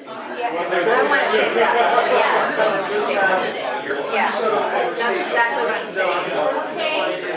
Yeah, I want to take that. Yeah, that's exactly what I'm saying. What is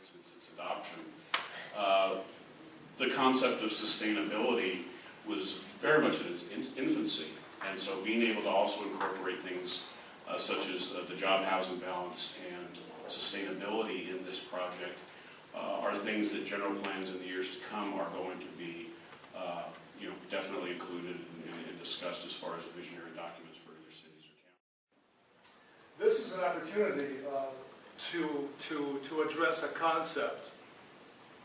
since its adoption. The concept of sustainability was very much in its infancy, and so being able to also incorporate things such as the job housing balance and sustainability in this project are things that general plans in the years to come are going to be definitely included and discussed as far as the visionary documents for either cities or counties. This is an opportunity to address a concept,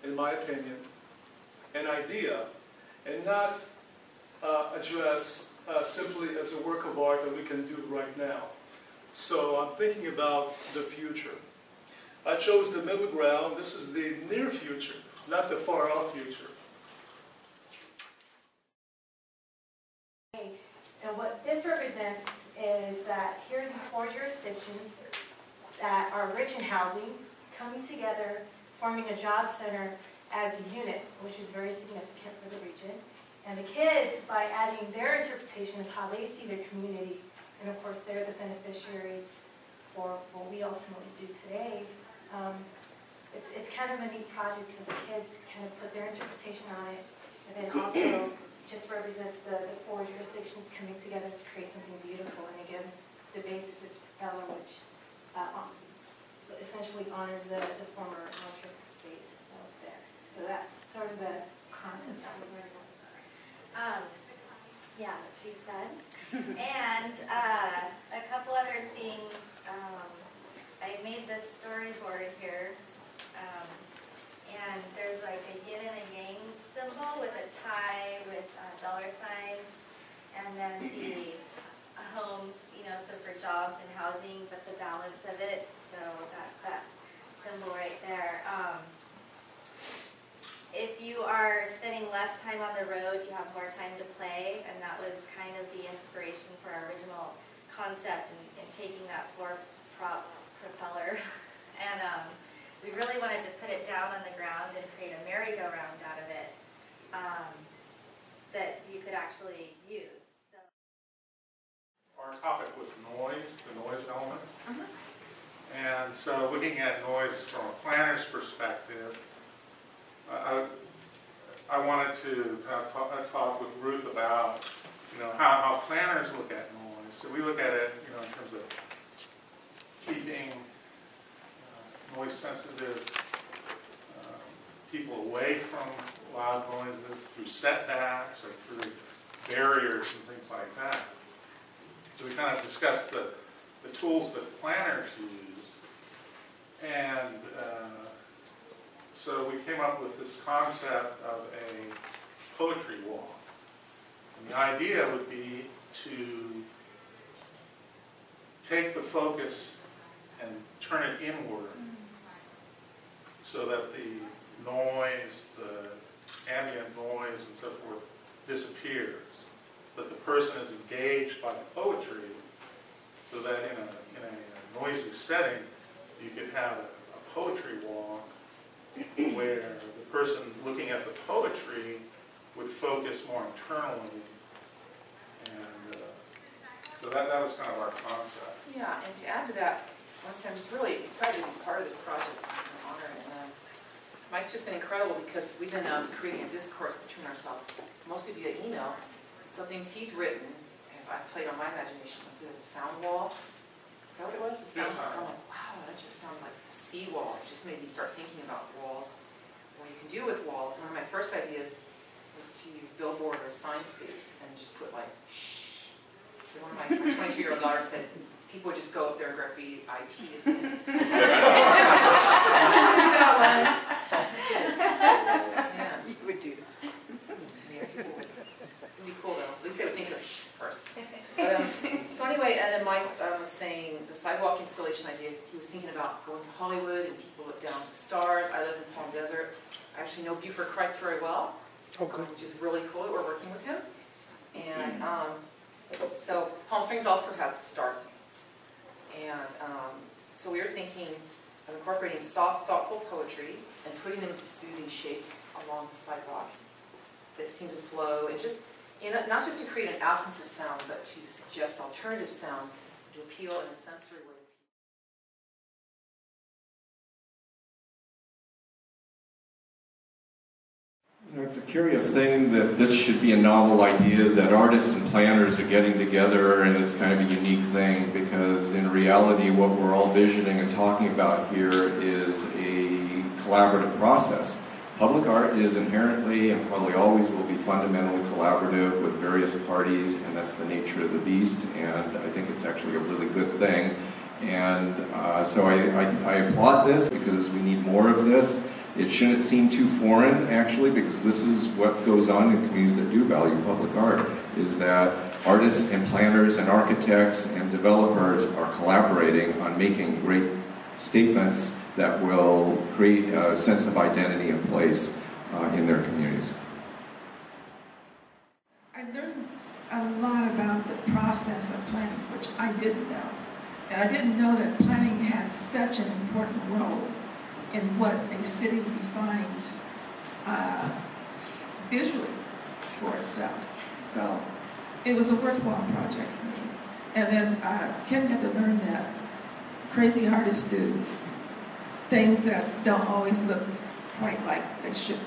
in my opinion, an idea, and not address simply as a work of art that we can do right now. So I'm thinking about the future. I chose the middle ground. This is the near future, not the far off future. And what this represents is that here are these 4 jurisdictions that are rich in housing, coming together, forming a job center as a unit, which is very significant for the region. And the kids, by adding their interpretation of how they see their community, and of course they're the beneficiaries for what we ultimately do today, it's kind of a neat project because the kids kind of put their interpretation on it, and then also just represents the 4 jurisdictions coming together to create something beautiful. And again, the basis is propeller, which essentially honors the former military base there. So that's sort of the concept that we're learning. Yeah, what she said. And a couple other things. I made this storyboard here. And there's like a yin and a yang symbol with a tie with dollar signs. And then the homes, so for jobs and housing, but the balance of it. So that's that symbol right there. If you are spending less time on the road, you have more time to play, and that was kind of the inspiration for our original concept and taking that 4-prop propeller. And we really wanted to put it down on the ground and create a merry-go-round out of it that you could actually use. Our topic was noise, the noise element. And so looking at noise from a planner's perspective, I wanted to talk with Ruth about how planners look at noise. So we look at it in terms of keeping noise-sensitive people away from loud noises through setbacks or through barriers and things like that. So we kind of discussed the tools that planners use, and so we came up with this concept of a poetry walk. And the idea would be to take the focus and turn it inward so that the noise, the ambient noise and so forth disappears, that the person is engaged by the poetry, so that in a noisy setting, you could have a poetry walk where the person looking at the poetry would focus more internally. And so that was kind of our concept. Yeah, and to add to that, honestly, I'm just really excited to be part of this project. I'm honored. And Mike's just been incredible because we've been creating a discourse between ourselves, mostly via email. So things he's written, I've played on my imagination, like the sound wall. Is that what it was? The sound wall. I'm like, wow, that just sounds like a sea wall. It just made me start thinking about walls, what you can do with walls. And one of my first ideas was to use billboard or sign space and just put like, shh. So one of my 22-year-old daughters said, people would just go up there and graffiti IT at the end. Yeah. You would do that. Yeah, people would. It'd be cool though. At least they would think of shh first. So anyway, and then Mike was saying the sidewalk installation idea. He was thinking about going to Hollywood and people look down at the stars. I live in Palm Desert. I actually know Buford Kreitz very well, which is really cool that we're working with him. And so Palm Springs also has the star thing. And so we were thinking of incorporating soft, thoughtful poetry and putting them into soothing shapes along the sidewalk that seem to flow and just, not just to create an absence of sound, but to suggest alternative sound to appeal in a sensory way. It's a curious thing that this should be a novel idea, that artists and planners are getting together, and it's kind of a unique thing because in reality what we're all visioning and talking about here is a collaborative process. Public art is inherently and probably always will be fundamentally collaborative with various parties, and that's the nature of the beast, and I think it's actually a really good thing. And so I applaud this because we need more of this. It shouldn't seem too foreign, actually, because this is what goes on in communities that do value public art, is that artists and planners and architects and developers are collaborating on making great statements that will create a sense of identity and place in their communities. I learned a lot about the process of planning, which I didn't know. And I didn't know that planning had such an important role in what a city defines visually for itself. So it was a worthwhile project for me. And then Kim got to learn that crazy artists do things that don't always look quite like they should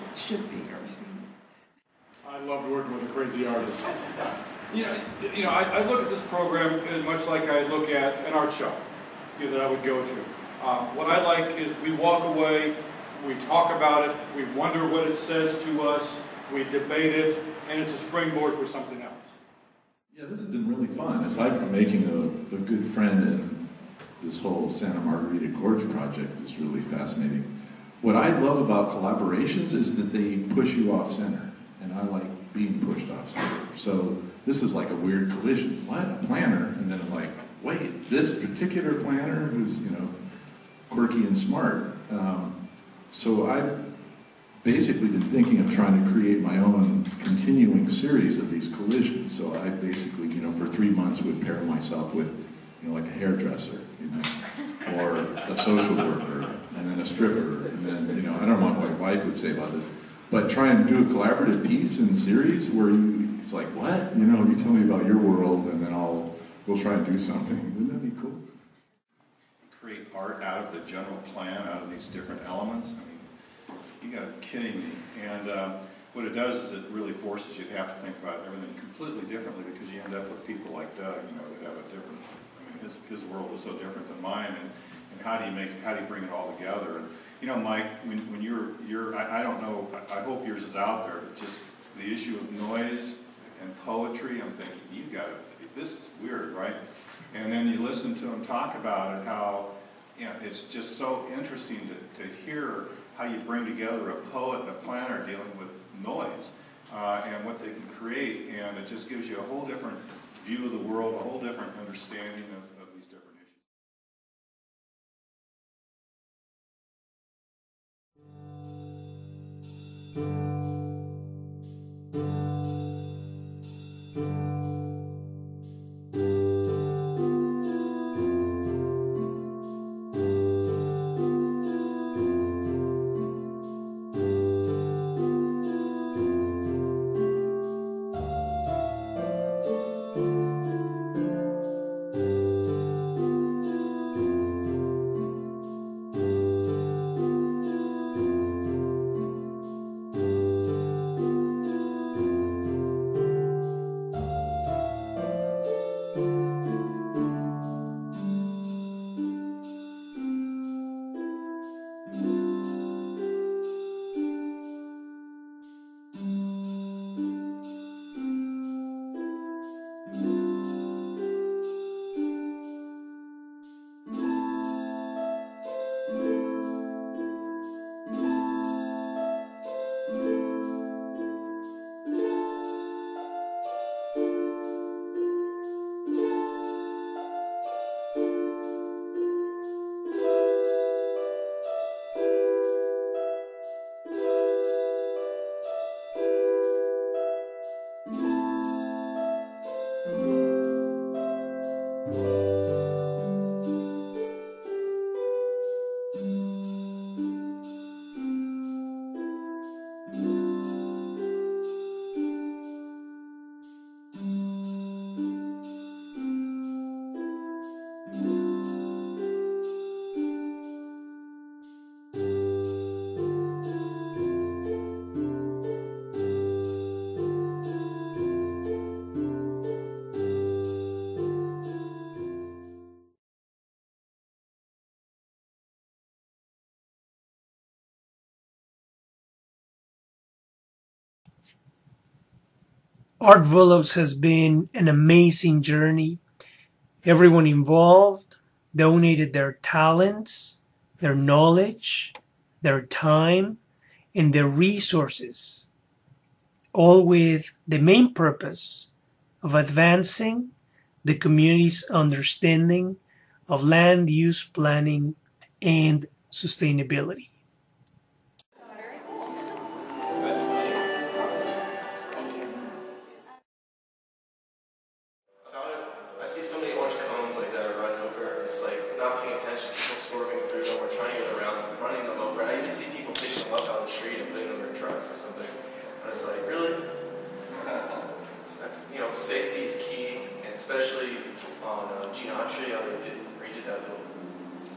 be or seem. I loved working with a crazy artist. I look at this program as much like I look at an art show that I would go to. What I like is we walk away, we talk about it, we wonder what it says to us, we debate it, and it's a springboard for something else. Yeah, this has been really fun. Aside from making a good friend, and this whole Santa Margarita Gorge project is really fascinating. What I love about collaborations is that they push you off center, and I like being pushed off center. So this is like a weird collision. What? A planner? And then I'm like, wait, this particular planner who's, quirky and smart. So I've basically been thinking of trying to create my own continuing series of these collisions. So I basically, for 3 months would pair myself with, like a hairdresser, or a social worker, and then a stripper, and then, I don't know what my wife would say about this, but try and do a collaborative piece and series where it's like, what? You tell me about your world, and then we'll try and do something. Wouldn't that be cool? Create art out of the general plan, out of these different elements. I mean, you got to be kidding me. And what it does is it really forces you to have to think about everything completely differently, because you end up with people like Doug, that have a different, his world is so different than mine, and how do you bring it all together? And, Mike, when I don't know, I hope yours is out there, but just the issue of noise and poetry, I'm thinking, this is weird, right? And then you listen to them talk about it, how it's just so interesting to hear how you bring together a poet and a planner dealing with noise and what they can create, and it just gives you a whole different view of the world, a whole different understanding of these different issues. Art VULUPS has been an amazing journey. Everyone involved donated their talents, their knowledge, their time, and their resources, all with the main purpose of advancing the community's understanding of land use planning and sustainability. I see so many orange cones like that are running over. It's like not paying attention, people swerving through them or trying to get around them, running them over. I even see people picking them up out of the street and putting them in their trucks or something. And it's like, really? You know, safety is key, and especially on geometry, how they redid that little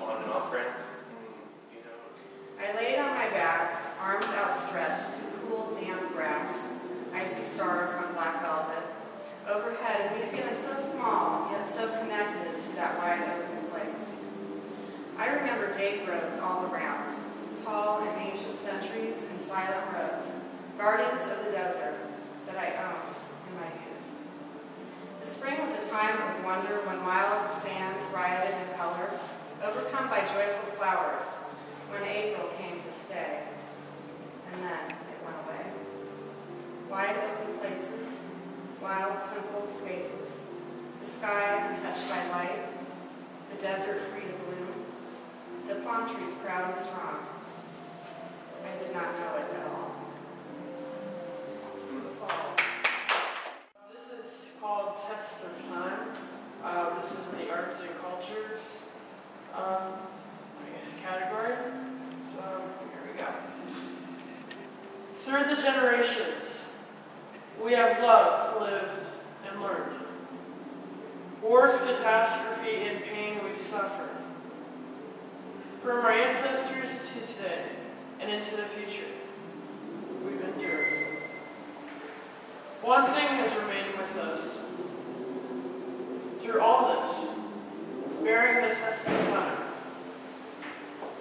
on and off ramp. You know. I laid on my back, arms outstretched to cool, damp grass, icy stars on black velvet. Overhead, and me feeling so small, yet so connected to that wide open place. I remember date groves all around, tall and ancient centuries and silent rows, guardians of the desert that I owned in my youth. The spring was a time of wonder when miles of sand rioted in color, overcome by joyful flowers, when April came to stay. And then it went away. Wide open places, wild, simple spaces, the sky untouched by light, the desert free to bloom, the palm trees proud and strong. I did not know it at all. This is called Test of Time. This is in the Arts and Cultures, category. So here we go. Through the generations, we have loved, lived, and learned. War's catastrophe and pain we've suffered. From our ancestors to today and into the future, we've endured. One thing has remained with us through all this, bearing the test of time.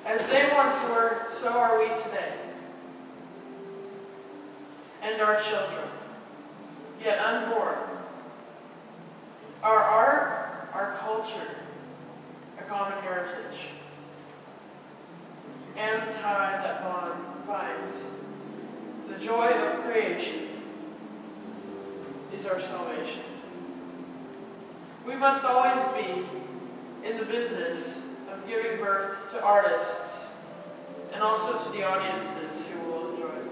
As they once were, so are we today. And our children, yet unborn. Our art, our culture, a common heritage. And the tie that binds. The joy of creation is our salvation. We must always be in the business of giving birth to artists and also to the audiences who will enjoy them.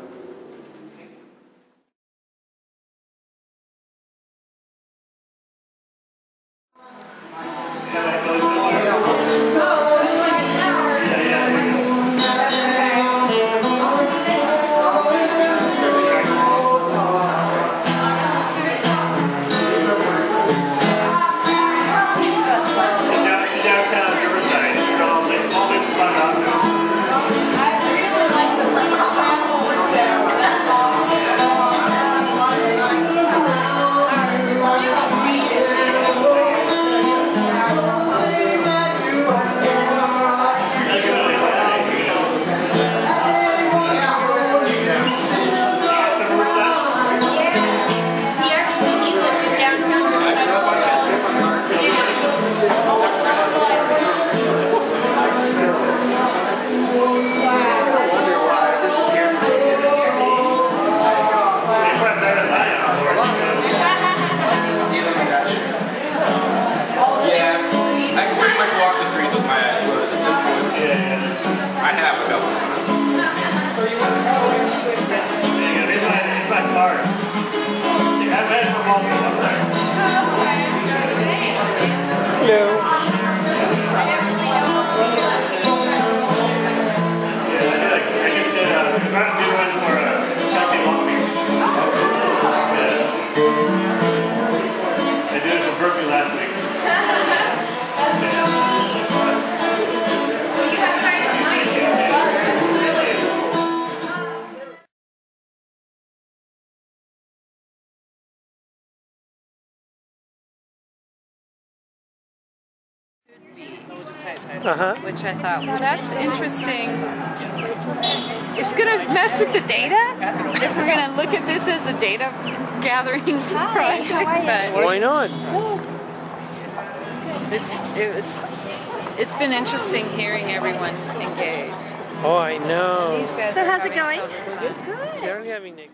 I have a couple. It's my card. I've had it for all the time. Hello. I just did a run for Chelsea Long Beach. I did it for Berkeley last week. That's so neat. Well, you have a nice night. Which I thought, well, that's interesting. It's going to mess with the data if we're going to look at this as a data gathering project. But Why not? It's been interesting hearing everyone engage. Oh, I know. So how's it going? Good. They're having a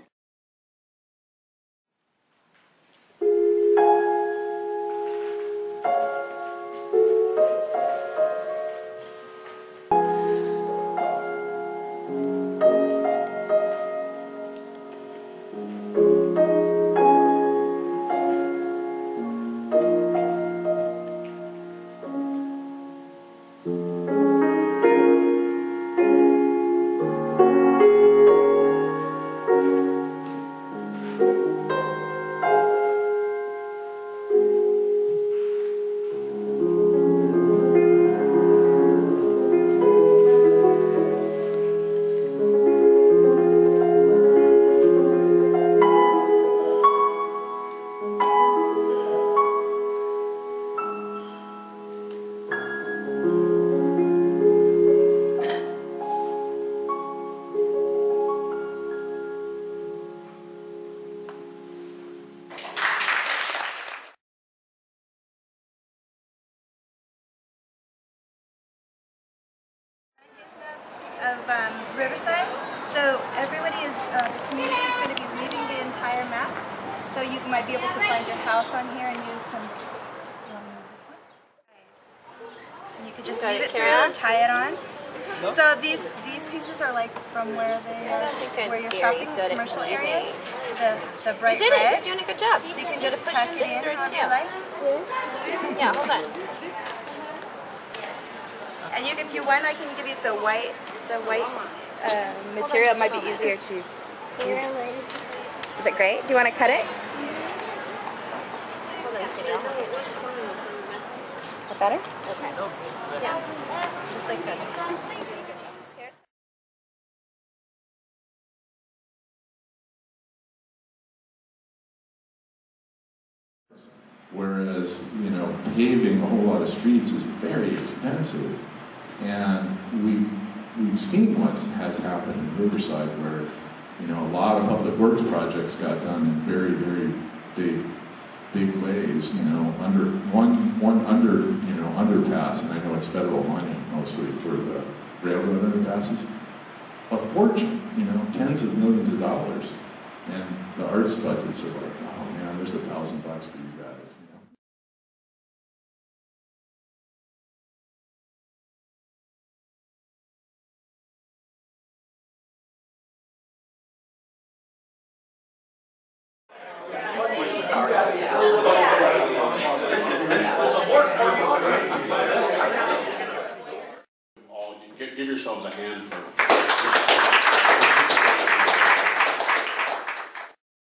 of Riverside. So everybody is, the community is going to be leaving the entire map. So you might be able to find your house on here and use some, you want to use this one? And you could just weave it through and tie it on. So these pieces are like from where they are, where you're shopping, commercial areas. The bright red. You're doing a good job. So you can just tuck it in however you like. Yeah, hold on. And you, if you want, I can give you the white material. It might be easier to use. Is it great? Do you want to cut it? Hold on, sweetie. I'll help you. Is that better? Okay. Yeah. Just like this. Whereas, you know, paving a whole lot of streets is very expensive. And we've seen what has happened in Riverside where, you know, a lot of public works projects got done in very, very big ways, you know, under underpass, and I know it's federal money mostly for the railroad underpasses, a fortune, you know, tens of millions of dollars. And the arts budgets are like, oh man, there's $1,000 for you guys. Give yourselves a hand for